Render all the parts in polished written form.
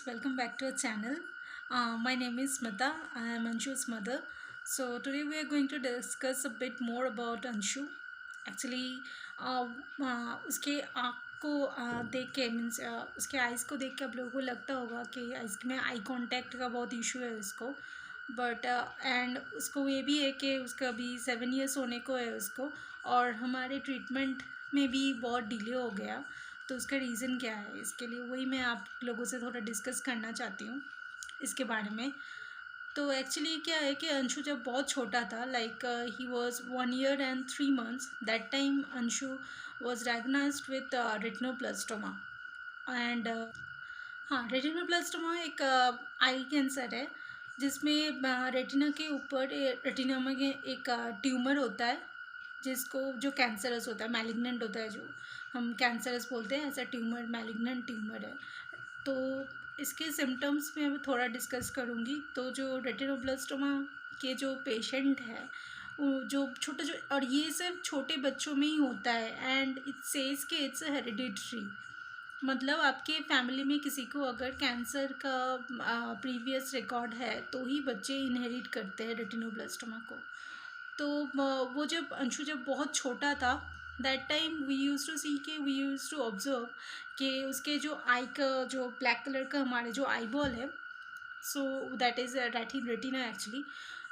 friends, welcome back to our channel. My name is Smita. I am Anshu's mother. So today we are going to discuss a bit more about Anshu. Actually, उसके आँख को देख के means उसके eyes को देख के आप लोगों को लगता होगा कि आइज़ में आई कांटेक्ट का बहुत इशू है उसको. बट एंड उसको ये भी है कि उसका अभी 7 years होने को है उसको. और हमारे ट्रीटमेंट में भी बहुत डिले हो गया. तो उसका रीज़न क्या है, इसके लिए वही मैं आप लोगों से थोड़ा डिस्कस करना चाहती हूँ इसके बारे में. तो एक्चुअली क्या है कि अंशु जब बहुत छोटा था, like he was 1 year and 3 months, that time Anshu was diagnosed with retinoblastoma. And हाँ, रेटिनोब्लास्टोमा एक आई कैंसर है जिसमें रेटिना के ऊपर रेटिना में एक ट्यूमर होता है जिसको जो कैंसरस होता है, मैलिग्नेंट होता है, जो हम कैंसरस बोलते हैं, ऐसा ट्यूमर मैलिग्नेंट ट्यूमर है. तो इसके सिम्टम्स में मैं थोड़ा डिस्कस करूँगी. तो जो रेटिनोब्लास्टोमा के जो पेशेंट है वो जो छोटे जो, और ये सिर्फ छोटे बच्चों में ही होता है. एंड इट सेज कि इट्स हेरिडिटरी, मतलब आपके फैमिली में किसी को अगर कैंसर का प्रीवियस रिकॉर्ड है तो ही बच्चे इनहेरिट करते हैं रेटिनोब्लास्टोमा को. तो वो जब अंशु जब बहुत छोटा था, that time we use to see के वी यूज़ टू ऑब्जर्व कि उसके जो आई का जो ब्लैक कलर का हमारे जो आई बॉल है, so that is retina actually.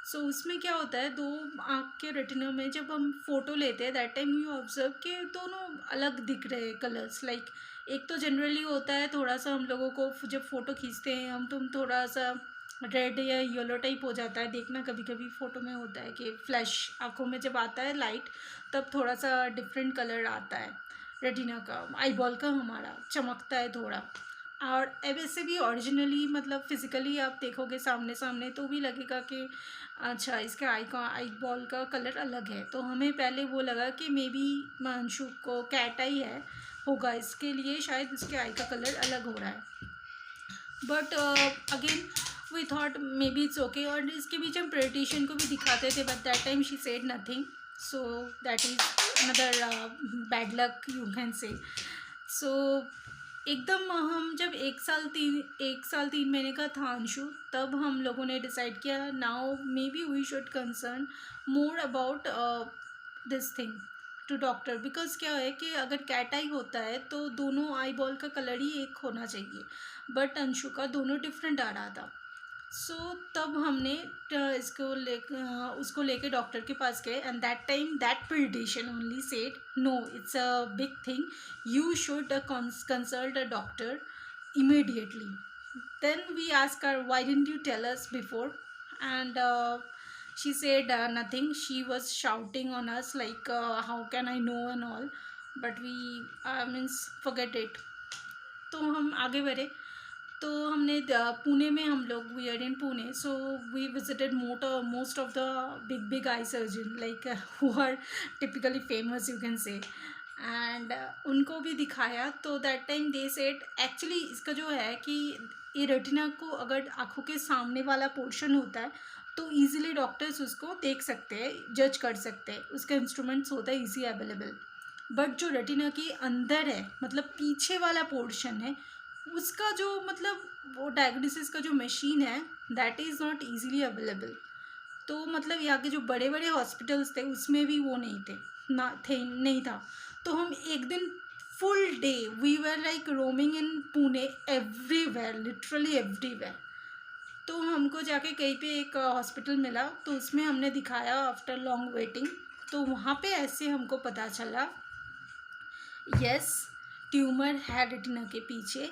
So उसमें क्या होता है, दो आँख के रेटिना में जब हम फ़ोटो लेते हैं दैट टाइम यू ऑब्जर्व कि दोनों अलग दिख रहे हैं कलर्स. लाइक एक तो जनरली होता है थोड़ा सा हम लोगों को जब फ़ोटो खींचते हैं हम तुम थोड़ा सा रेड या येलो टाइप हो जाता है देखना, कभी कभी फ़ोटो में होता है कि फ्लैश आँखों में जब आता है लाइट तब थोड़ा सा डिफरेंट कलर आता है रेटिना का, आई बॉल का हमारा चमकता है थोड़ा. और वैसे भी ओरिजिनली मतलब फिज़िकली आप देखोगे सामने सामने तो भी लगेगा कि अच्छा इसके आई बॉल का कलर अलग है. तो हमें पहले वो लगा कि मे बी अंशु को कैट आई है होगा, इसके लिए शायद इसके आई का कलर अलग हो रहा है. But again we thought may be it's okay. और इसके बीच हम पेडिट्रिशियन को भी दिखाते थे but that time she said nothing. So that is another bad luck you can say. So एकदम हम जब 1 साल 3 महीने का था अंशु, तब हम लोगों ने डिसाइड किया now may be we should concern more about this thing to doctor. Because क्या है कि अगर कैट आई होता है तो दोनों आई बॉल का कलर ही एक होना चाहिए, बट अंशु का दोनों डिफरेंट आ रहा था. सो तब हमने उसको लेके डॉक्टर के पास गए. And that time that paediatrician only said no it's a big thing, you should consult a doctor immediately. Then we asked her why didn't you tell us before. And she said nothing. She was shouting on us like how can I know and all. But we means forget it. तो हम आगे बढ़े. तो हमने पुणे में हम लोग we are in Pune, so we visited most of the big eye surgeon like who are typically famous you can say. And उनको भी दिखाया. तो that time they said actually इसका जो है कि ये रेटिना को अगर आँखों के सामने वाला पोर्शन होता है तो ईजिली डॉक्टर्स उसको देख सकते हैं, जज कर सकते हैं, उसका इंस्ट्रूमेंट्स होता है ईजी अवेलेबल. बट जो रेटिना के अंदर है मतलब पीछे वाला पोर्शन है उसका जो मतलब वो डायग्नोसिस का जो मशीन है that is not easily available. तो मतलब यहाँ के जो बड़े बड़े हॉस्पिटल्स थे उसमें भी वो नहीं थे नहीं था. तो हम एक दिन full day we were like roaming in Pune everywhere, literally everywhere. तो हमको जाके कहीं पे एक हॉस्पिटल मिला तो उसमें हमने दिखाया आफ्टर लॉन्ग वेटिंग. तो वहाँ पे ऐसे हमको पता चला यस ट्यूमर है रेटिना के पीछे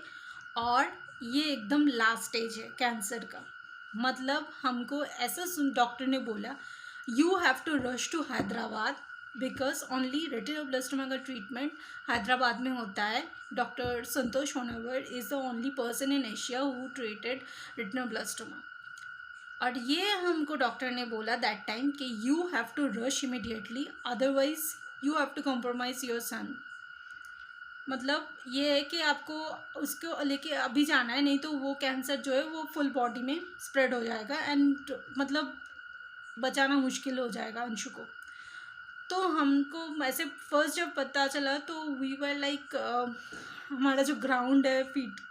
और ये एकदम लास्ट स्टेज है कैंसर का. मतलब हमको ऐसा डॉक्टर ने बोला you have to rush to Hyderabad because only retinoblastoma का ट्रीटमेंट हैदराबाद में होता है. Doctor Santosh Honavar is the only person in Asia who treated retinoblastoma. और ये हमको डॉक्टर ने बोला दैट टाइम कि you have to rush immediately otherwise you have to compromise your son. मतलब ये है कि आपको उसको लेके अभी जाना है, नहीं तो वो कैंसर जो है वो फुल बॉडी में स्प्रेड हो जाएगा एंड मतलब बचाना मुश्किल हो जाएगा अंशु को. तो हमको ऐसे फर्स्ट जब पता चला तो वी वर लाइक हमारा जो ग्राउंड है फीट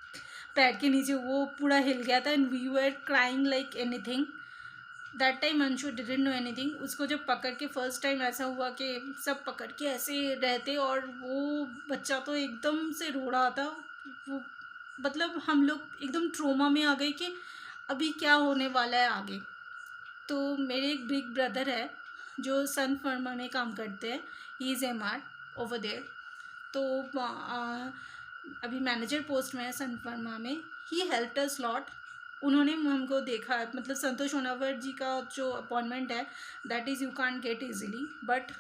पैर के नीचे वो पूरा हिल गया था and we were crying like anything. That time Anshu didn't know anything. उसको जब पकड़ के फर्स्ट टाइम ऐसा हुआ कि सब पकड़ के ऐसे रहते और वो बच्चा तो एकदम से रो रहा था। वो मतलब हम लोग एकदम ट्रोमा में आ गए कि अभी क्या होने वाला है आगे। तो मेरे एक बिग ब्रदर है जो सन फर्मा में काम करते हैं, he is MR over there. तो अभी मैनेजर पोस्ट में है सन फर्मा में। He helped us lot. उन्होंने हमको देखा, मतलब संतोष होनावर जी का जो अपॉइंटमेंट है that is you can't get easily, but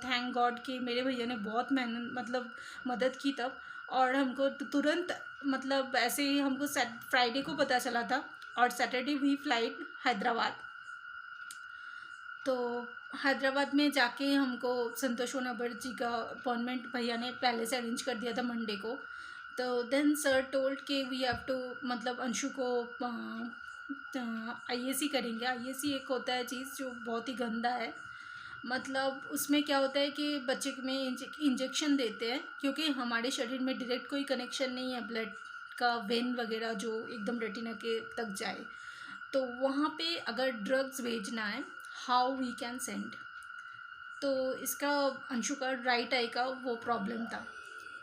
thank God कि मेरे भैया ने बहुत मेहनत मतलब मदद की तब। और हमको तुरंत मतलब ऐसे ही हमको फ्राइडे को पता चला था और सैटरडे हुई फ्लाइट हैदराबाद। तो हैदराबाद में जाके हमको संतोष होनावर जी का अपॉइंटमेंट भैया ने पहले से अरेंज कर दिया था मंडे को। तो देन सर टोल्ड कि वी हैव टू मतलब अंशु को IAC करेंगे। IAC एक होता है चीज़ जो बहुत ही गंदा है। मतलब उसमें क्या होता है कि बच्चे में इंजेक्शन देते हैं, क्योंकि हमारे शरीर में डायरेक्ट कोई कनेक्शन नहीं है ब्लड का, वेन वगैरह जो एकदम रेटिना के तक जाए। तो वहाँ पे अगर ड्रग्स भेजना है, हाउ वी कैन सेंड। तो इसका अंशु का राइट आई का वो प्रॉब्लम था।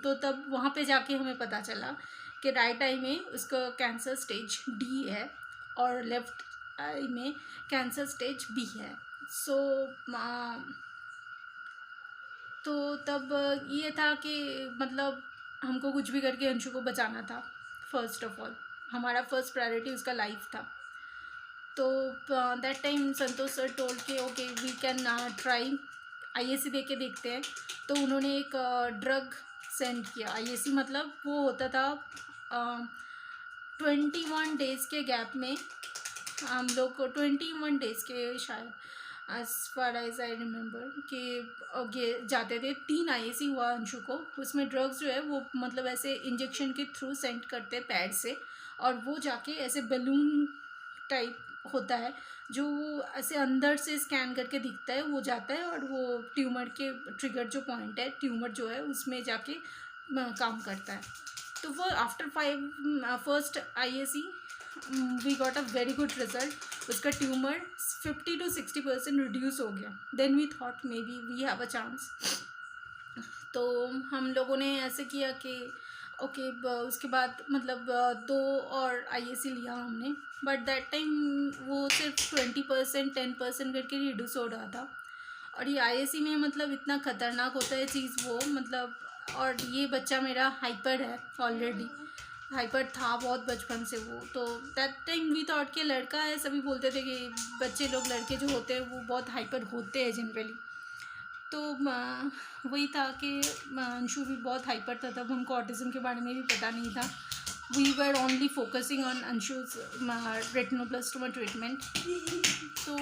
तो तब वहाँ पे जाके हमें पता चला कि राइट आई में उसका कैंसर स्टेज D है और लेफ्ट आई में कैंसर स्टेज B है। सो तो तब ये था कि मतलब हमको कुछ भी करके अंशु को बचाना था। फर्स्ट ऑफ ऑल हमारा फर्स्ट प्रायोरिटी उसका लाइफ था। तो that time Santosh sir told के okay we can try IAC दे के देखते हैं। तो उन्होंने एक ड्रग सेंड किया। IAC मतलब वो होता था 21 डेज़ के गैप में हम लोग को, 21 डेज़ के शायद as far as I remember कि ओके जाते थे। 3 IAC हुआ अंशु को। उसमें ड्रग्स जो है वो मतलब ऐसे इंजेक्शन के थ्रू सेंड करते हैं पैड से, और वो जाके ऐसे बलून टाइप होता है जो वो ऐसे अंदर से स्कैन करके दिखता है, वो जाता है और वो ट्यूमर के ट्रिगर जो पॉइंट है, ट्यूमर जो है उसमें जाके काम करता है। तो वो after 5 first IAC we got a very good result. उसका ट्यूमर 50 to 60% रिड्यूस हो गया। Then we thought may be we have a chance. तो हम लोगों ने ऐसे किया कि ओके उसके बाद मतलब 2 और IAC लिया हमने, बट दैट टाइम वो सिर्फ 20% 10% करके रिड्यूस हो रहा था। और ये IAC में मतलब इतना ख़तरनाक होता है चीज़ वो मतलब। और ये बच्चा मेरा हाइपर है, ऑलरेडी हाइपर था बहुत बचपन से वो। तो दैट टाइम वी थॉट कि लड़का है, सभी बोलते थे कि बच्चे लोग लड़के जो होते हैं वो बहुत हाइपर होते हैं जनरली। तो वही था कि अंशु भी बहुत हाइपर था। तब हमको ऑटिज़म के बारे में भी पता नहीं था। We were only focusing on Anshu's retinoblastoma treatment. तो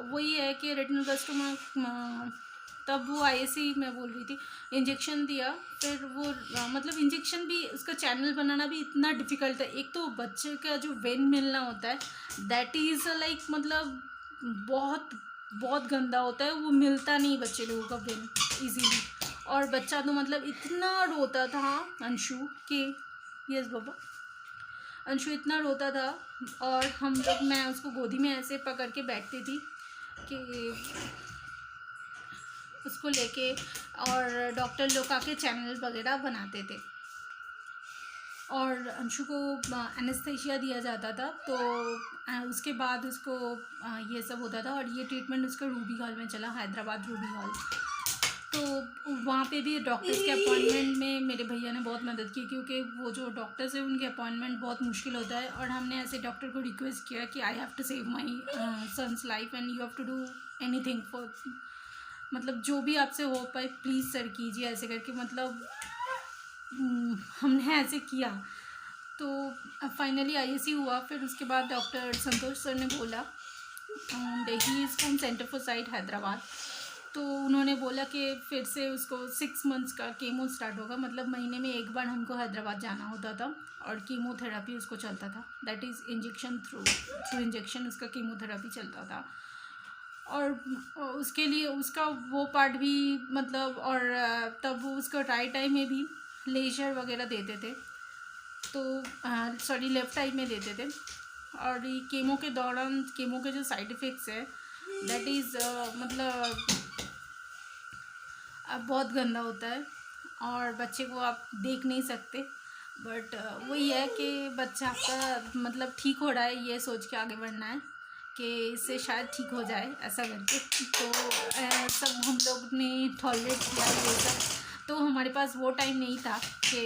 वही है कि रेटिनोब्लास्टोमा तब वो IAC मैं बोल रही थी, इंजेक्शन दिया। फिर वो मतलब इंजेक्शन भी उसका चैनल बनाना भी इतना डिफ़िकल्ट है। एक तो बच्चे का जो वेन मिलना होता है दैट इज़ लाइक मतलब बहुत बहुत गंदा होता है, वो मिलता नहीं बच्चे लोगों का वेन इजीली। और बच्चा तो मतलब इतना रोता था अंशु कि यस बाबा, अंशु इतना रोता था। और हम लोग मैं उसको गोदी में ऐसे पकड़ के बैठती थी कि उसको लेके, और डॉक्टर लोग आके चैनल वगैरह बनाते थे और अंशु को एनेस्थीसिया दिया जाता था। तो उसके बाद उसको ये सब होता था। और ये ट्रीटमेंट उसका रूबी हॉल में चला, हैदराबाद रूबी हॉल। तो वहाँ पे भी डॉक्टर्स के अपॉइंटमेंट में मेरे भैया ने बहुत मदद की, क्योंकि वो जो डॉक्टर्स है उनके अपॉइंटमेंट बहुत मुश्किल होता है। और हमने ऐसे डॉक्टर को रिक्वेस्ट किया कि I have to save my son's life and you have to do anything for, मतलब जो भी आपसे हो पाए प्लीज़ सर कीजिए ऐसे करके। मतलब हमने ऐसे किया। तो फाइनली IAC हुआ। फिर उसके बाद डॉक्टर संतोष सर ने बोला he is from centre for site Hyderabad. तो उन्होंने बोला कि फिर से उसको 6 मंथ्स का कीमो स्टार्ट होगा। मतलब महीने में एक बार हमको हैदराबाद जाना होता था और कीमोथेरापी उसको चलता था। That is injection through injection उसका कीमोथेरापी चलता था। और उसके लिए उसका वो पार्ट भी मतलब, और तब उसका राइट टाइम में भी लेजर वगैरह देते थे। तो सॉरी लेफ़्ट आई में देते थे। और ये केमो के दौरान केमो के जो साइड इफ़ेक्ट्स है दैट इज़ मतलब बहुत गंदा होता है और बच्चे को आप देख नहीं सकते। बट वही है कि बच्चा आपका मतलब ठीक हो रहा है ये सोच के आगे बढ़ना है कि इससे शायद ठीक हो जाए ऐसा करके। तो सब हम लोग ने टॉलरेट किया ये सब। तो हमारे पास वो टाइम नहीं था कि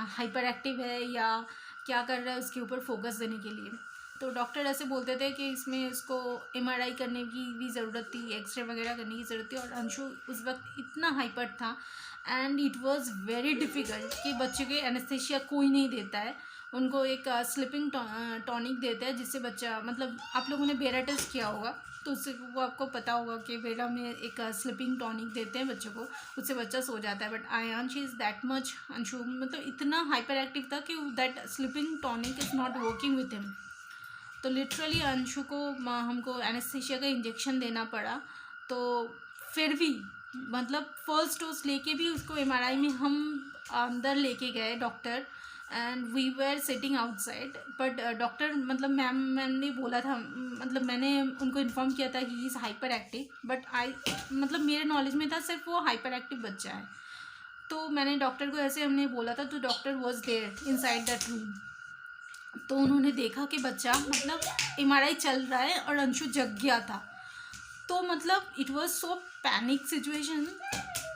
हाइपर एक्टिव है या क्या कर रहा है उसके ऊपर फोकस देने के लिए। तो डॉक्टर ऐसे बोलते थे कि इसमें उसको एमआरआई करने की भी ज़रूरत थी, एक्सरे वगैरह करने की ज़रूरत थी। और अंशु उस वक्त इतना हाइपर था and it was very difficult कि बच्चे के एनेस्थीसिया कोई नहीं देता है। उनको एक स्लीपिंग टॉनिक देते हैं जिससे बच्चा मतलब आप लोगों ने बेरा टेस्ट किया होगा तो उससे वो आपको पता होगा कि बेरा में एक स्लीपिंग टॉनिक देते हैं बच्चों को, उससे बच्चा सो जाता है। But Aayansh is that much Anshu मतलब इतना हाइपर एक्टिव था कि that sleeping tonic is not working with him. तो लिटरली अंशु को हमको एनेस्थीसिया का इंजेक्शन देना पड़ा। तो फिर भी मतलब फर्स्ट डोज लेके भी उसको एमआरआई में हम अंदर लेके गए doctor and we were sitting outside. But doctor मतलब मैम ने बोला था मतलब मैंने उनको इन्फॉर्म किया था कि he is hyper active. But I मतलब मेरे नॉलेज में था सिर्फ वो हाइपर एक्टिव बच्चा है। तो मैंने डॉक्टर को ऐसे हमने बोला था तो doctor was there inside that room. तो उन्होंने देखा कि बच्चा मतलब एमआरआई चल रहा है और अंशु जग गया था। तो मतलब it was so panic situation.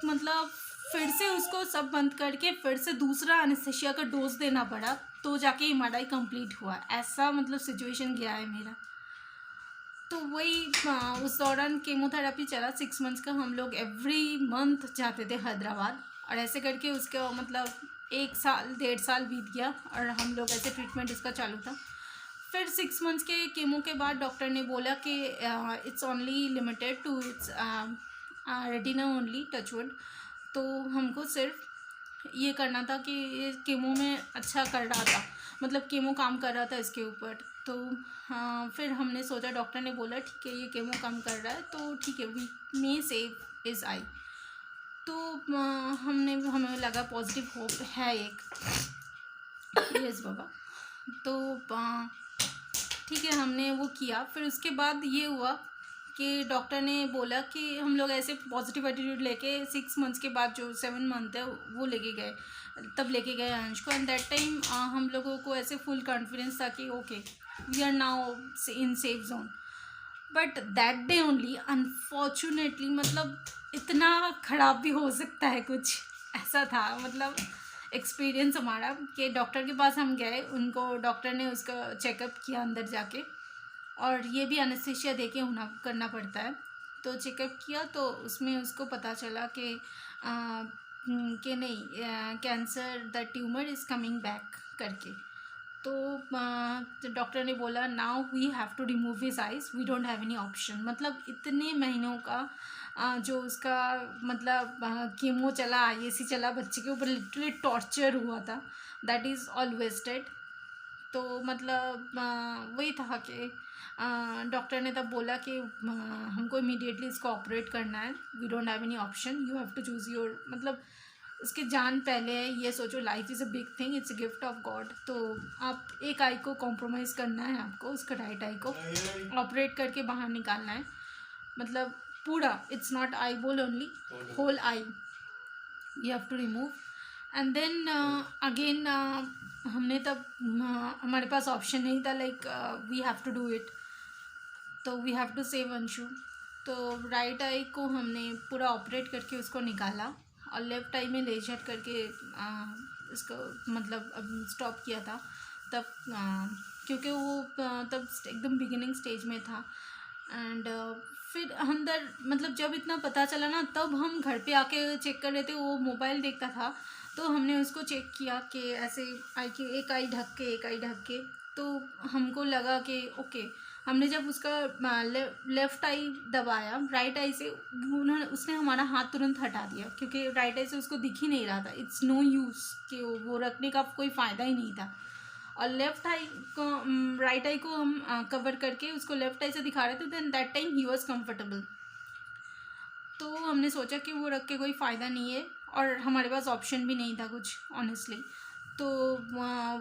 मतलब फिर से उसको सब बंद करके फिर से दूसरा एनेस्थीसिया का डोज देना पड़ा तो जाके एमआरआई कंप्लीट हुआ। ऐसा मतलब सिचुएशन गया है मेरा। तो वही उस दौरान केमोथेरेपी चला 6 मंथ्स का। हम लोग एवरी मंथ जाते थे हैदराबाद और ऐसे करके उसका मतलब 1 साल 1.5 साल बीत गया और हम लोग ऐसे ट्रीटमेंट उसका चालू था। फिर 6 मंथ्स के केमो के बाद डॉक्टर ने बोला कि it's only limited to its retina only touch wood. तो हमको सिर्फ ये करना था कि ये केमो में अच्छा कर रहा था मतलब केमो काम कर रहा था इसके ऊपर। तो हाँ फिर हमने सोचा डॉक्टर ने बोला ठीक है ये केमो काम कर रहा है तो ठीक है we may save his eye. तो हमें लगा पॉजिटिव होप है एक। यस बाबा। तो ठीक है हमने वो किया। फिर उसके बाद ये हुआ कि डॉक्टर ने बोला कि हम लोग ऐसे पॉजिटिव एटीट्यूड लेके 6 मंथ्स के बाद जो 7 मंथ है वो लेके गए तब लेके गए अंश को। एंड दैट टाइम हम लोगों को ऐसे फुल कॉन्फिडेंस था कि okay we are now in safe zone. But that day only unfortunately मतलब इतना ख़राब भी हो सकता है कुछ ऐसा था मतलब एक्सपीरियंस हमारा कि डॉक्टर के पास हम गए उनको डॉक्टर ने उसका चेकअप किया अंदर जाके। और ये भी एनेस्थीसिया दे के होना करना पड़ता है। तो चेकअप किया तो उसमें उसको पता चला कि नहीं cancer the tumour is coming back करके। तो डॉक्टर ने बोला now we have to remove his eyes we don't have any option. मतलब इतने महीनों का जो उसका मतलब कीमो चला आईएसी चला बच्चे के ऊपर लिटरली टॉर्चर हुआ था दैट इज़ ऑल वेस्टेड। तो मतलब वही था कि डॉक्टर ने तब बोला कि हमको इमीडिएटली इसको ऑपरेट करना है we don't have any option you have to choose your मतलब उसके जान पहले है ये सोचो life is a big thing it's a gift of God. तो आप एक आई को कॉम्प्रोमाइज़ करना है आपको उसका राइट आई को ऑपरेट करके बाहर निकालना है मतलब पूरा it's not eyeball only whole eye you have to remove. And then again हमने तब हमारे पास ऑप्शन नहीं था like we have to do it तो we have to save Anshu. तो राइट आई को हमने पूरा ऑपरेट करके उसको निकाला और लेफ़्ट आई में लेजर करके इसको मतलब स्टॉप किया था तब क्योंकि वो तब एकदम बिगिनिंग स्टेज में था। एंड फिर अंदर मतलब जब इतना पता चला ना तब हम घर पे आके चेक कर रहे थे वो मोबाइल देखता था। तो हमने उसको चेक किया कि ऐसे आई के एक आई ढक के एक आई ढक के। तो हमको लगा कि ओके हमने जब उसका लेफ़्ट आई दबाया राइट आई से उन्होंने उसने हमारा हाथ तुरंत हटा दिया क्योंकि राइट आई से उसको दिख ही नहीं रहा था। इट्स नो यूज़ कि वो रखने का कोई फ़ायदा ही नहीं था। और लेफ़्ट आई को राइट आई को हम कवर करके उसको लेफ़्ट आई से दिखा रहे थे then that time he was comfortable. तो हमने सोचा कि वो रख के कोई फ़ायदा नहीं है और हमारे पास ऑप्शन भी नहीं था कुछ ऑनेस्टली। तो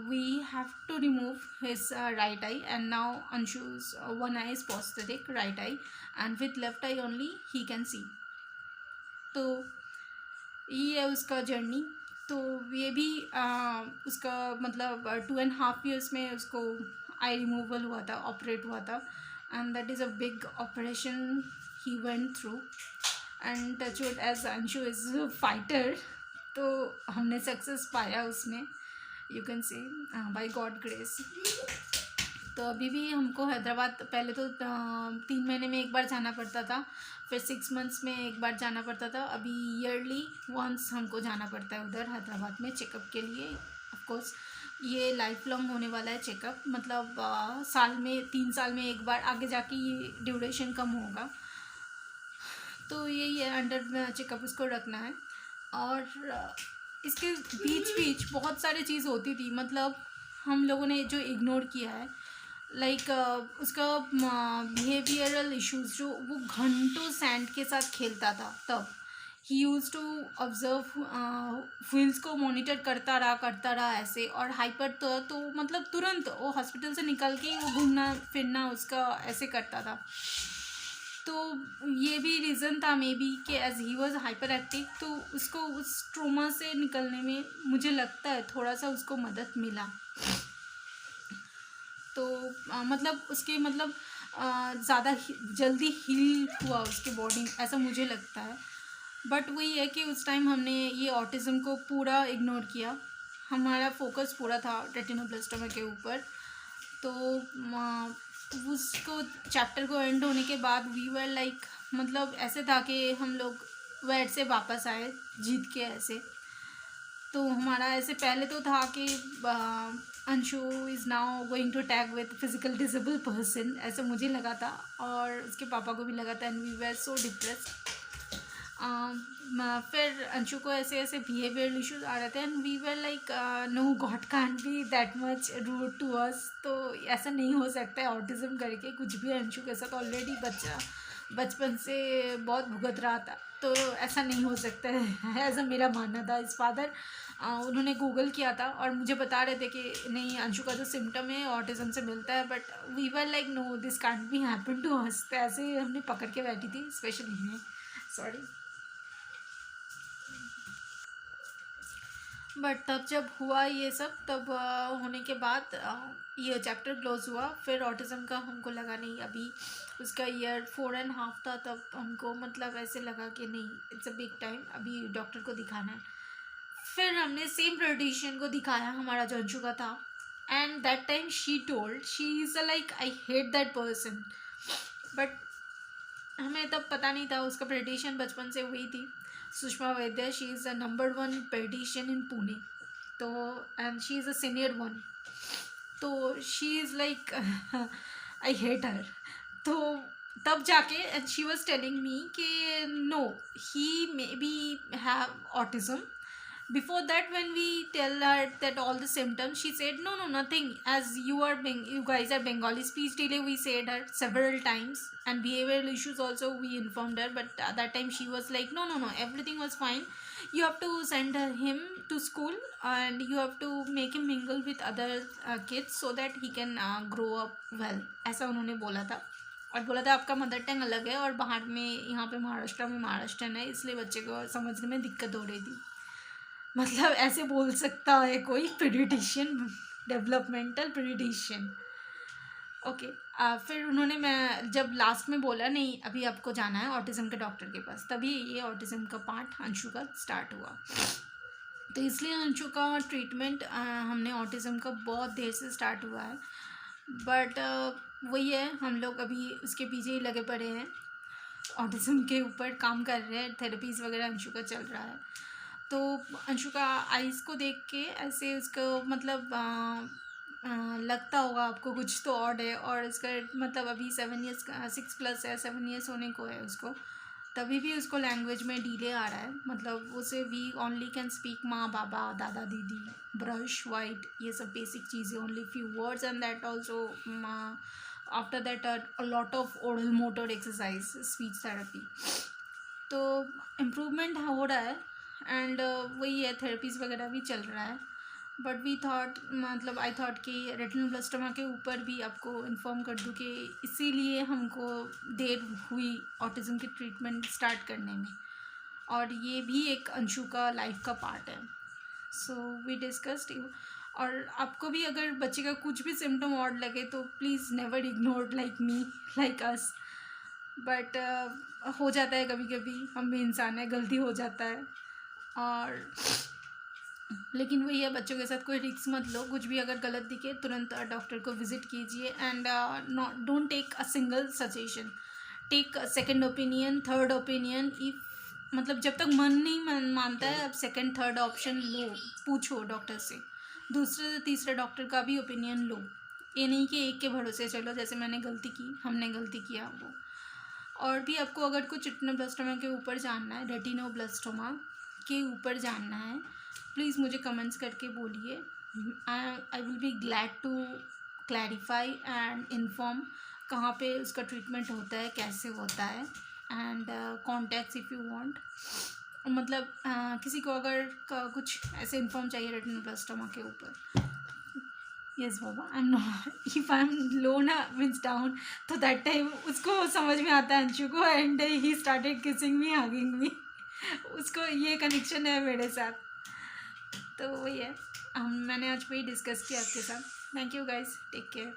we have to remove his right eye and now अंशु's one eye is prosthetic, right eye, and with left eye only he can see. तो ये है उसका जर्नी. तो ये भी उसका मतलब 2.5 years में उसको आई रिमूवल हुआ था, ऑपरेट हुआ था, and that is a big operation he went through. And touch wood as Anshu is fighter, तो हमने सक्सेस पाया उसमें, you can say by God grace. तो अभी भी हमको हैदराबाद पहले तो 3 महीने में एक बार जाना पड़ता था, फिर 6 months में एक बार जाना पड़ता था. अभी ईयरली वंस हमको जाना पड़ता है उधर हैदराबाद में चेकअप के लिए. ऑफकोर्स ये लाइफ लॉन्ग होने वाला है चेकअप, मतलब साल में 3 साल में एक बार, आगे जाके ये ड्यूरेशन कम होगा. तो यही है, अंडर चेकअप उसको रखना है. और इसके बीच बीच बहुत सारी चीज़ होती थी, मतलब हम लोगों ने जो इग्नोर किया है, लाइक उसका बिहेवियरल इश्यूज, जो वो घंटों सैंड के साथ खेलता था. तब ही यूज़ टू ऑब्जर्व व्हील्स को मॉनिटर करता रहा ऐसे, और हाइपर तो मतलब तुरंत वो हॉस्पिटल से निकल के ही वो घूमना फिरना उसका ऐसे करता था. तो ये भी रीज़न था मे बी कि as he was hyper active, तो उसको उस ट्रोमा से निकलने में मुझे लगता है थोड़ा सा उसको मदद मिला. तो मतलब उसके मतलब ज़्यादा जल्दी हील हुआ उसके बॉडी, ऐसा मुझे लगता है. बट वही है कि उस टाइम हमने ये ऑटिज़म को पूरा इग्नोर किया. हमारा फोकस पूरा था रेटिनोब्लास्टोमा के ऊपर. तो उसको चैप्टर को एंड होने के बाद वी वर लाइक, मतलब ऐसे था कि हम लोग वेट से वापस आए जीत के ऐसे. तो हमारा ऐसे पहले तो था कि Anshu is now going to tag with physical disable person, ऐसे मुझे लगा था और उसके पापा को भी लगा था. And we were so depressed. फिर अंशु को ऐसे ऐसे बिहेवियरल इश्यूज आ रहे थे, and we were like no, God can't be that much rude to us. तो ऐसा नहीं हो सकता है ऑटिज़म करके कुछ भी. अंशु के साथ ऑलरेडी बचपन से बहुत भुगत रहा था, तो ऐसा नहीं हो सकता है ऐसा मेरा मानना था. इस फादर उन्होंने गूगल किया था और मुझे बता रहे थे कि नहीं, अंशु का जो सिम्टम है ऑटिज़म से मिलता है. But we were like no, this can't be happen to us. तो ऐसे हमने पकड़ के बैठी थी, स्पेशली मैं, सॉरी. बट तब जब हुआ ये सब, तब होने के बाद ये चैप्टर क्लोज हुआ. फिर ऑटिज़म का हमको लगा नहीं, अभी उसका ईयर 4.5 था, तब हमको मतलब ऐसे लगा कि नहीं, इट्स अ बिग टाइम, अभी डॉक्टर को दिखाना है. फिर हमने सेम पीडियाट्रिशियन को दिखाया हमारा जो अंशु का था. And that time she told, she is a like, I hate that person. But हमें तब पता नहीं था, उसका पीडियाट्रिशियन बचपन से हुई थी, Sushma Vaidya. She is a number 1 paediatrician in Pune. तो and she is a senior one. तो she is like I hate her. तो तब जाके and she was telling me कि no, he maybe have autism. Before that, when we tell her that all the symptoms, she said no, nothing, as you guys are Bengali. Speech delay we said her several times, and behavioral issues also we informed her. But at that time she was like no, everything was fine. You have to send him to school, and you have to make him mingle with other kids so that he can grow up well. ऐसा उन्होंने बोला था. और बोला था आपका mother tongue अलग है और बाहर में, यहाँ पे महाराष्ट्र में महाराष्ट्रन है, इसलिए बच्चे को समझने में दिक्कत हो रही थी. मतलब ऐसे बोल सकता है कोई पीडियाट्रिशियन, डेवलपमेंटल पीडियाट्रिशियन. ओके. फिर उन्होंने, मैं जब लास्ट में बोला नहीं अभी आपको जाना है ऑटिज़म के डॉक्टर के पास, तभी ये ऑटिज़म का पार्ट अंशु का स्टार्ट हुआ. तो इसलिए अंशु का ट्रीटमेंट हमने ऑटिज़म का बहुत देर से स्टार्ट हुआ है. बट वही है, हम लोग अभी उसके पीछे ही लगे पड़े हैं, ऑटिज़म के ऊपर काम कर रहे हैं, थेरेपीज़ वगैरह अंशु का चल रहा है. तो अंशु का आइज़ को देख के ऐसे उसको मतलब लगता होगा आपको कुछ तो ऑड है. और इसका मतलब अभी 7 years का 6+ है, 7 years होने को है उसको. तभी भी उसको लैंग्वेज में डिले आ रहा है, मतलब उसे वी ओनली कैन स्पीक माँ बाबा दादा दीदी, ब्रश वाइट, ये सब बेसिक चीज़ें, only few words. And that also after that a lot of oral motor exercise, speech therapy. तो इम्प्रूवमेंट हो रहा है. एंड वही है, थेरेपीज़ वगैरह भी चल रहा है. बट वी थॉट मतलब आई थॉट कि रेटिनोब्लास्टोमा के ऊपर भी आपको इन्फॉर्म कर दूँ कि इसीलिए हमको देर हुई ऑटिज़म की ट्रीटमेंट स्टार्ट करने में, और ये भी एक अंशु का लाइफ का पार्ट है। So we discussed you. और आपको भी अगर बच्चे का कुछ भी सिम्टम ऑड लगे तो please never ignore like me, like us. But हो जाता है कभी कभी, हम भी इंसान है, गलती हो जाता है। और लेकिन वही है, बच्चों के साथ कोई रिस्क मत लो, कुछ भी अगर गलत दिखे तुरंत डॉक्टर को विजिट कीजिए। And not don't take a single suggestion, take second opinion, third opinion. If मतलब जब तक मन नहीं मानता है, अब सेकंड थर्ड ऑप्शन लो, पूछो डॉक्टर से, दूसरे तीसरे डॉक्टर का भी ओपिनियन लो। ये नहीं कि एक के भरोसे चलो, जैसे मैंने गलती की, हमने गलती किया वो। और भी आपको अगर कुछ रेटिनोब्लास्टोमा के ऊपर जानना है, रेटिनोब्लास्टोमा के ऊपर जानना है, प्लीज़ मुझे कमेंट्स करके बोलिए। I will be glad to clarify and inform कहाँ पे उसका ट्रीटमेंट होता है, कैसे होता है। And contacts if you want, मतलब किसी को अगर कुछ ऐसे इन्फॉर्म चाहिए रेटिनोब्लास्टोमा के ऊपर। यस बाबा, I am not, if I am low ना मीन्स डाउन, तो दैट टाइम उसको समझ में आता है अंशु को, and he started kissing me, hugging me. उसको ये कनेक्शन है मेरे साथ। तो वही है, मैंने आज वही डिस्कस किया आपके साथ। Thank you guys, take care.